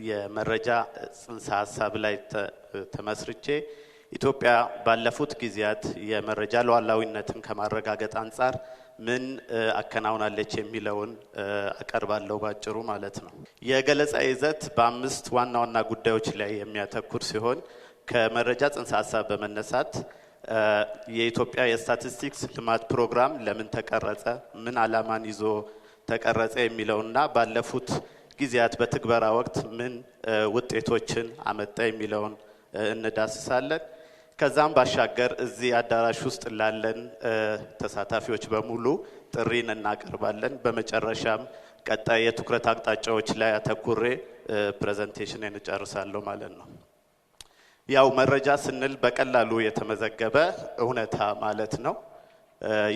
የመረጃ ጽንሰ ሐሳብ ላይ ተመስርቼ ኢትዮጵያ ባለፉት ጊዜያት የመረጃ ሉዓላዊነትን ከማረጋገጥ አንፃር ምን አከናውናለች የሚለውን አቀርባለሁ ባጭሩ ማለት ነው። የገለጻ ይዘት በአምስት ዋና ዋና ጉዳዮች ላይ የሚያተኩር ሲሆን ከመረጃ ጽንሰ ሐሳብ በመነሳት የኢትዮጵያ የስታቲስቲክስ ልማት ፕሮግራም ለምን ተቀረጸ፣ ምን ዓላማን ይዞ ተቀረጸ የሚለውና ባለፉት ጊዜያት በትግበራ ወቅት ምን ውጤቶችን አመጣ የሚለውን እንዳስሳለን። ከዛም ባሻገር እዚህ አዳራሽ ውስጥ ላለን ተሳታፊዎች በሙሉ ጥሪን እናቀርባለን። በመጨረሻም ቀጣይ የትኩረት አቅጣጫዎች ላይ አተኩሬ ፕሬዘንቴሽንን እጨርሳለሁ ማለት ነው። ያው መረጃ ስንል በቀላሉ የተመዘገበ እውነታ ማለት ነው።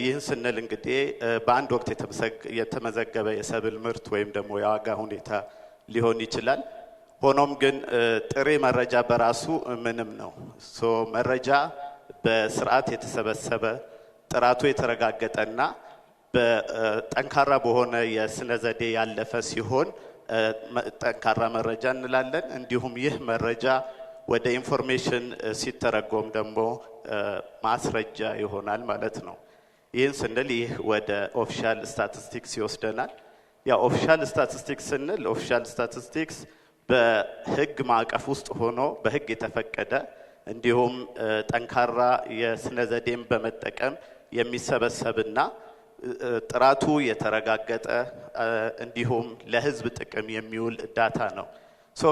ይህን ስንል እንግዲህ በአንድ ወቅት የተመዘገበ የሰብል ምርት ወይም ደግሞ የዋጋ ሁኔታ ሊሆን ይችላል። ሆኖም ግን ጥሬ መረጃ በራሱ ምንም ነው። መረጃ በስርዓት የተሰበሰበ ጥራቱ የተረጋገጠና በጠንካራ በሆነ የስነ ዘዴ ያለፈ ሲሆን ጠንካራ መረጃ እንላለን። እንዲሁም ይህ መረጃ ወደ ኢንፎርሜሽን ሲተረጎም ደግሞ ማስረጃ ይሆናል ማለት ነው። ይህን ስንል ይህ ወደ ኦፊሻል ስታቲስቲክስ ይወስደናል። ያ ኦፊሻል ስታቲስቲክስ ስንል ኦፊሻል ስታቲስቲክስ በህግ ማዕቀፍ ውስጥ ሆኖ በህግ የተፈቀደ እንዲሁም ጠንካራ የስነ ዘዴን በመጠቀም የሚሰበሰብና ጥራቱ የተረጋገጠ እንዲሁም ለህዝብ ጥቅም የሚውል ዳታ ነው።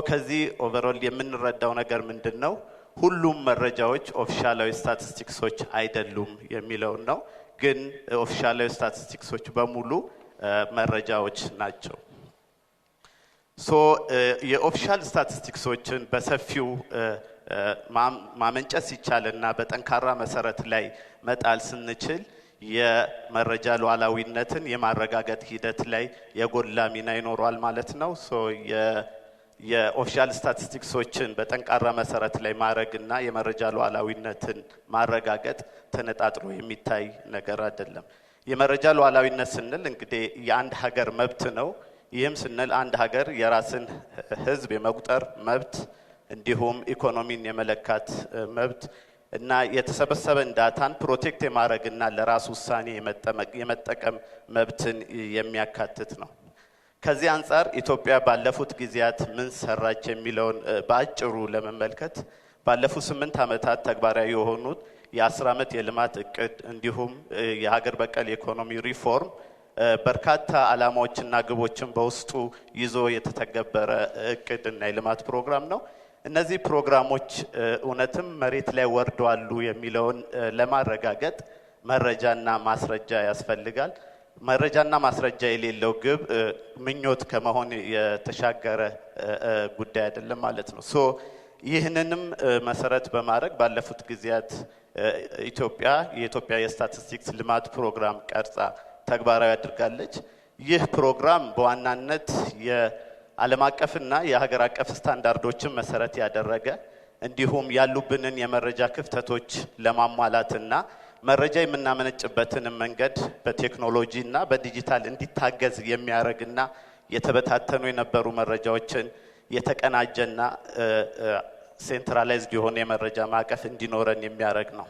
ከዚህ ኦቨርኦል የምንረዳው ነገር ምንድነው? ሁሉም መረጃዎች ኦፊሻላዊ ስታቲስቲክሶች አይደሉም የሚለው ነው። ግን ኦፊሻላዊ ስታቲስቲክሶች በሙሉ መረጃዎች ናቸው። የኦፊሻል ስታቲስቲክሶችን በሰፊው ማመንጨት ሲቻልና በጠንካራ መሰረት ላይ መጣል ስንችል የመረጃ ሉዓላዊነትን የማረጋገጥ ሂደት ላይ የጎላ ሚና ይኖራል ማለት ነው። የኦፊሻል ስታቲስቲክሶችን በጠንካራ መሰረት ላይ ማድረግና የመረጃ ሉዓላዊነትን ማረጋገጥ ተነጣጥሮ የሚታይ ነገር አይደለም። የመረጃ ሉዓላዊነት ስንል እንግዲህ የአንድ ሀገር መብት ነው። ይህም ስንል አንድ ሀገር የራስን ህዝብ የመቁጠር መብት እንዲሁም ኢኮኖሚን የመለካት መብት እና የተሰበሰበን ዳታን ፕሮቴክት የማድረግና ለራስ ውሳኔ የመጠቀም መብትን የሚያካትት ነው። ከዚህ አንፃር ኢትዮጵያ ባለፉት ጊዜያት ምን ሰራች የሚለውን በአጭሩ ለመመልከት ባለፉት 8 ዓመታት ተግባራዊ የሆኑት የ10 ዓመት የልማት እቅድ እንዲሁም የሀገር በቀል ኢኮኖሚ ሪፎርም በርካታ ዓላማዎችና ግቦችን በውስጡ ይዞ የተተገበረ እቅድና የልማት ፕሮግራም ነው። እነዚህ ፕሮግራሞች እውነትም መሬት ላይ ወርደዋል የሚለውን ለማረጋገጥ መረጃና ማስረጃ ያስፈልጋል። መረጃና ማስረጃ የሌለው ግብ ምኞት ከመሆን የተሻገረ ጉዳይ አይደለም ማለት ነው። ይህንንም መሰረት በማድረግ ባለፉት ጊዜያት የኢትዮጵያ የስታቲስቲክስ ልማት ፕሮግራም ቀርጻ ተግባራዊ አድርጋለች። ይህ ፕሮግራም በዋናነት የዓለም አቀፍና የሀገር አቀፍ ስታንዳርዶችን መሰረት ያደረገ እንዲሁም ያሉብንን የመረጃ ክፍተቶች ለማሟላትና መረጃ የምናመነጭበትን መንገድ በቴክኖሎጂና በዲጂታል እንዲታገዝ የሚያደርግና የተበታተኑ የነበሩ መረጃዎችን የተቀናጀና ሴንትራላይዝድ የሆነ የመረጃ ማዕቀፍ እንዲኖረን የሚያደርግ ነው።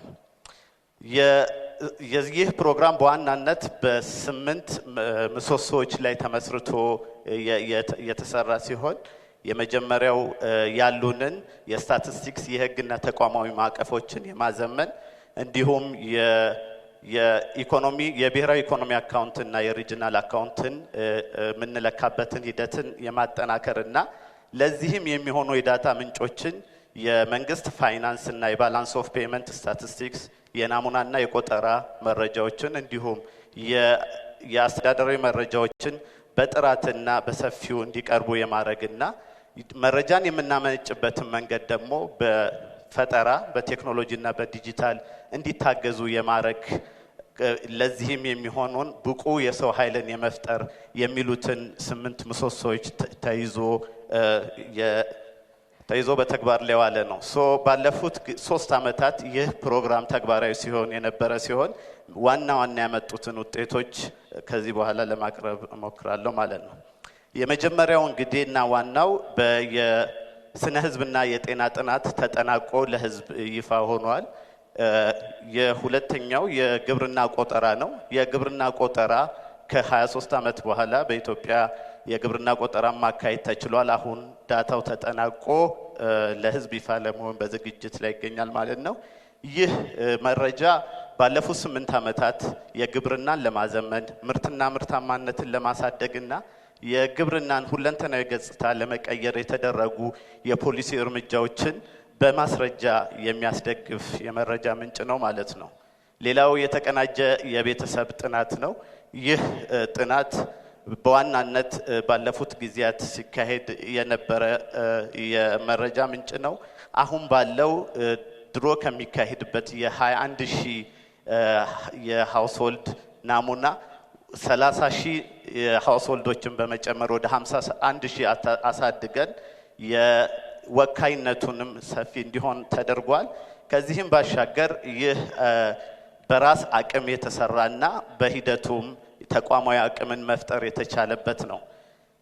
የዚህ ፕሮግራም በዋናነት በ8 ምሰሶዎች ላይ ተመስርቶ የተሰራ ሲሆን የመጀመሪያው ያሉንን የስታቲስቲክስ የህግና ተቋማዊ ማዕቀፎችን የማዘመን እንዲሁም የኢኮኖሚ የብሔራዊ ኢኮኖሚ አካውንትና የሪጂናል አካውንትን ምንለካበትን ሂደትን የማጠናከርና ለዚህም የሚሆኑ የዳታ ምንጮችን የመንግስት ፋይናንስ እና የባላንስ ኦፍ ፔመንት ስታቲስቲክስ የናሙናና የቆጠራ መረጃዎችን እንዲሁም የአስተዳደራዊ መረጃዎችን በጥራትና በሰፊው እንዲቀርቡ የማድረግና መረጃን የምናመነጭበትን መንገድ ደግሞ በፈጠራ በቴክኖሎጂና በዲጂታል እንዲታገዙ የማድረግ ለዚህም የሚሆኑን ብቁ የሰው ኃይልን የመፍጠር የሚሉትን 8 ምሰሶዎች ተይዞ በተግባር ላይ ዋለ ነው። ባለፉት 3 ዓመታት ይህ ፕሮግራም ተግባራዊ ሲሆን የነበረ ሲሆን ዋና ያመጡትን ውጤቶች ከዚህ በኋላ ለማቅረብ እሞክራለሁ ማለት ነው። የመጀመሪያው እንግዲህና ዋናው በየስነ ህዝብና የጤና ጥናት ተጠናቆ ለህዝብ ይፋ ሆኗል። የሁለተኛው የግብርና ቆጠራ ነው። የግብርና ቆጠራ ከ23 ዓመት በኋላ በኢትዮጵያ የግብርና ቆጠራ ማካሄድ ተችሏል። አሁን ዳታው ተጠናቆ ለህዝብ ይፋ ለመሆን በዝግጅት ላይ ይገኛል ማለት ነው። ይህ መረጃ ባለፉት 8 ዓመታት የግብርናን ለማዘመን ምርትና ምርታማነትን ለማሳደግና የግብርናን ሁለንተናዊ ገጽታ ለመቀየር የተደረጉ የፖሊሲ እርምጃዎችን በማስረጃ የሚያስደግፍ የመረጃ ምንጭ ነው ማለት ነው። ሌላው የተቀናጀ የቤተሰብ ጥናት ነው። ይህ ጥናት በዋናነት ባለፉት ጊዜያት ሲካሄድ የነበረ የመረጃ ምንጭ ነው። አሁን ባለው ድሮ ከሚካሄድበት የ21,000 የሃውስሆልድ ናሙና 30,000 የሃውስሆልዶችን በመጨመር ወደ 51,000 አሳድገን የወካይነቱንም ሰፊ እንዲሆን ተደርጓል። ከዚህም ባሻገር ይህ በራስ አቅም የተሰራና በሂደቱም ተቋማዊ አቅምን መፍጠር የተቻለበት ነው።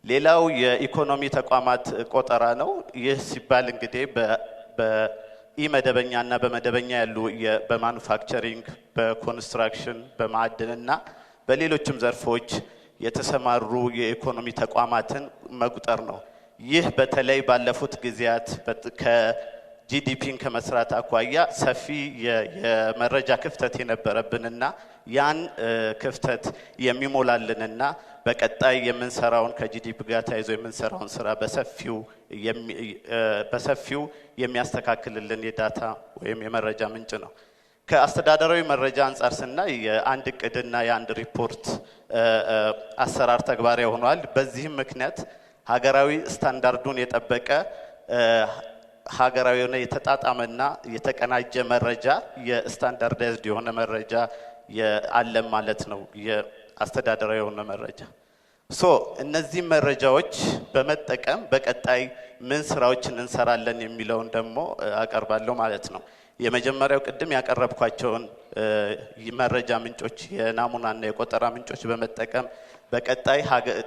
ሌላው የኢኮኖሚ ተቋማት ቆጠራ ነው። ይህ ሲባል እንግዲህ በኢመደበኛና በመደበኛ ያሉ በማኑፋክቸሪንግ፣ በኮንስትራክሽን፣ በማዕድንና በሌሎችም ዘርፎች የተሰማሩ የኢኮኖሚ ተቋማትን መቁጠር ነው። ይህ በተለይ ባለፉት ጊዜያት ከጂዲፒን ከመስራት አኳያ ሰፊ የመረጃ ክፍተት የነበረብንና ያን ክፍተት የሚሞላልንና በቀጣይ የምንሰራውን ከጂዲፒ ጋር ተያይዞ የምንሰራውን ስራ በሰፊው የሚያስተካክልልን የዳታ ወይም የመረጃ ምንጭ ነው። ከአስተዳደራዊ መረጃ አንጻር ስናይ የአንድ እቅድና የአንድ ሪፖርት አሰራር ተግባራዊ ሆኗል። በዚህም ምክንያት ሀገራዊ ስታንዳርዱን የጠበቀ ሀገራዊ የሆነ የተጣጣመና የተቀናጀ መረጃ የስታንዳርዳይዝድ የሆነ መረጃ አለም ማለት ነው። የአስተዳደራዊ የሆነ መረጃ እነዚህ መረጃዎች በመጠቀም በቀጣይ ምን ስራዎችን እንሰራለን የሚለውን ደግሞ አቀርባለሁ ማለት ነው። የመጀመሪያው ቅድም ያቀረብኳቸውን መረጃ ምንጮች የናሙናና የቆጠራ ምንጮች በመጠቀም በቀጣይ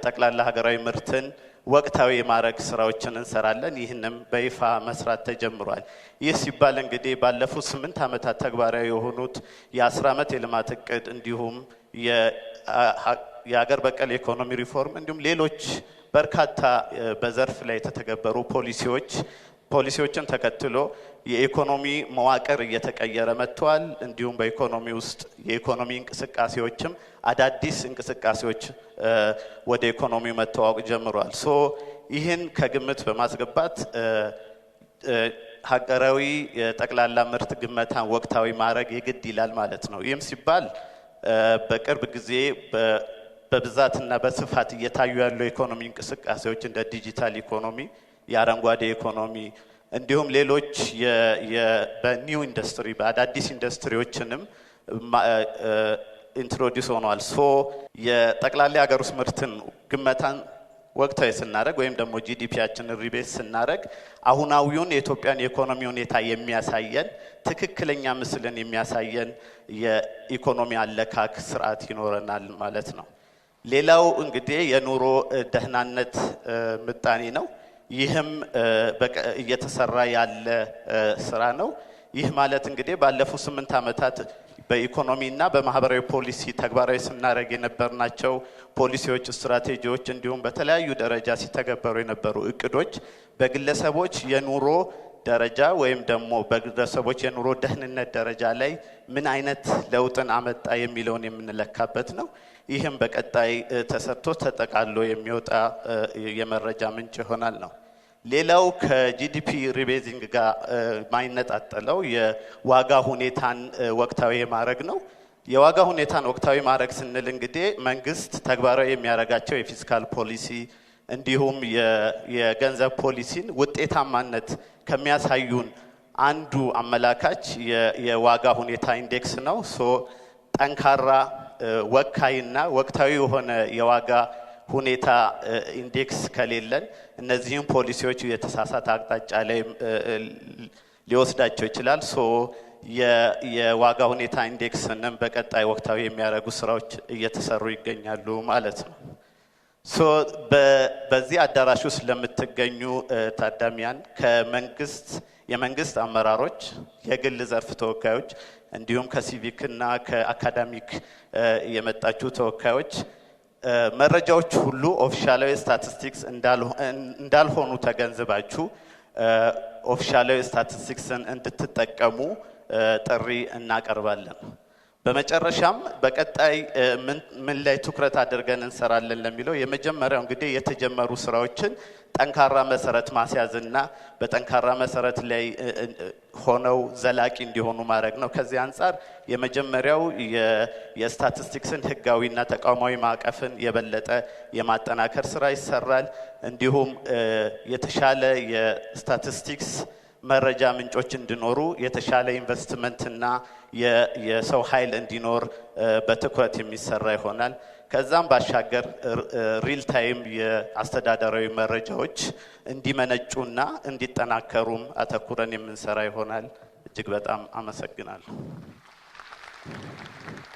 ጠቅላላ ሀገራዊ ምርትን ወቅታዊ የማድረግ ስራዎችን እንሰራለን። ይህንም በይፋ መስራት ተጀምሯል። ይህ ሲባል እንግዲህ ባለፉት 8 ዓመታት ተግባራዊ የሆኑት የ10 ዓመት የልማት እቅድ እንዲሁም የሀገር በቀል ኢኮኖሚ ሪፎርም እንዲሁም ሌሎች በርካታ በዘርፍ ላይ የተተገበሩ ፖሊሲዎችን ተከትሎ የኢኮኖሚ መዋቅር እየተቀየረ መጥቷል። እንዲሁም በኢኮኖሚ ውስጥ የኢኮኖሚ እንቅስቃሴዎችም አዳዲስ እንቅስቃሴዎች ወደ ኢኮኖሚ መተዋወቅ ጀምሯል። ይህን ከግምት በማስገባት ሀገራዊ የጠቅላላ ምርት ግመታን ወቅታዊ ማድረግ የግድ ይላል ማለት ነው። ይህም ሲባል በቅርብ ጊዜ በብዛትና በስፋት እየታዩ ያሉ የኢኮኖሚ እንቅስቃሴዎች እንደ ዲጂታል ኢኮኖሚ፣ የአረንጓዴ ኢኮኖሚ እንዲሁም ሌሎች በኒው ኢንዱስትሪ በአዳዲስ ኢንዱስትሪዎችንም ኢንትሮዲዩስ ሆኗል። የጠቅላላ ሀገር ውስጥ ምርትን ግመታን ወቅታዊ ስናደርግ ወይም ደግሞ ጂዲፒያችንን ሪቤት ስናደርግ አሁናዊውን የኢትዮጵያን የኢኮኖሚ ሁኔታ የሚያሳየን ትክክለኛ ምስልን የሚያሳየን የኢኮኖሚ አለካክ ስርዓት ይኖረናል ማለት ነው። ሌላው እንግዲህ የኑሮ ደህናነት ምጣኔ ነው። ይህም እየተሰራ ያለ ስራ ነው። ይህ ማለት እንግዲህ ባለፉት 8 ዓመታት በኢኮኖሚና በማህበራዊ ፖሊሲ ተግባራዊ ስናደርግ የነበርናቸው ፖሊሲዎች፣ ስትራቴጂዎች እንዲሁም በተለያዩ ደረጃ ሲተገበሩ የነበሩ እቅዶች በግለሰቦች የኑሮ ደረጃ ወይም ደግሞ በግለሰቦች የኑሮ ደህንነት ደረጃ ላይ ምን አይነት ለውጥን አመጣ የሚለውን የምንለካበት ነው። ይህም በቀጣይ ተሰርቶ ተጠቃሎ የሚወጣ የመረጃ ምንጭ ይሆናል ነው። ሌላው ከጂዲፒ ሪቤዚንግ ጋር ማይነጣጠለው የዋጋ ሁኔታን ወቅታዊ ማድረግ ነው። የዋጋ ሁኔታን ወቅታዊ ማድረግ ስንል እንግዲህ መንግስት ተግባራዊ የሚያደርጋቸው የፊስካል ፖሊሲ እንዲሁም የገንዘብ ፖሊሲን ውጤታማነት ከሚያሳዩን አንዱ አመላካች የዋጋ ሁኔታ ኢንዴክስ ነው። ጠንካራ ወካይና ወቅታዊ የሆነ የዋጋ ሁኔታ ኢንዴክስ ከሌለን እነዚህን ፖሊሲዎች የተሳሳተ አቅጣጫ ላይ ሊወስዳቸው ይችላል። የዋጋ ሁኔታ ኢንዴክስንም በቀጣይ ወቅታዊ የሚያደርጉ ስራዎች እየተሰሩ ይገኛሉ ማለት ነው። በዚህ አዳራሽ ውስጥ ለምትገኙ ታዳሚያን የመንግስት አመራሮች፣ የግል ዘርፍ ተወካዮች እንዲሁም ከሲቪክና ከአካዳሚክ የመጣችሁ ተወካዮች መረጃዎች ሁሉ ኦፊሻላዊ ስታቲስቲክስ እንዳልሆኑ ተገንዝባችሁ ኦፊሻላዊ ስታቲስቲክስን እንድትጠቀሙ ጥሪ እናቀርባለን። በመጨረሻም በቀጣይ ምን ላይ ትኩረት አድርገን እንሰራለን ለሚለው የመጀመሪያው እንግዲህ የተጀመሩ ስራዎችን ጠንካራ መሰረት ማስያዝና በጠንካራ መሰረት ላይ ሆነው ዘላቂ እንዲሆኑ ማድረግ ነው። ከዚህ አንፃር የመጀመሪያው የስታቲስቲክስን ህጋዊና ተቋማዊ ማዕቀፍን የበለጠ የማጠናከር ስራ ይሰራል። እንዲሁም የተሻለ የስታቲስቲክስ መረጃ ምንጮች እንዲኖሩ የተሻለ ኢንቨስትመንትና የሰው ኃይል እንዲኖር በትኩረት የሚሰራ ይሆናል። ከዛም ባሻገር ሪል ታይም የአስተዳደራዊ መረጃዎች እንዲመነጩና እንዲጠናከሩም አተኩረን የምንሰራ ይሆናል። እጅግ በጣም አመሰግናለሁ።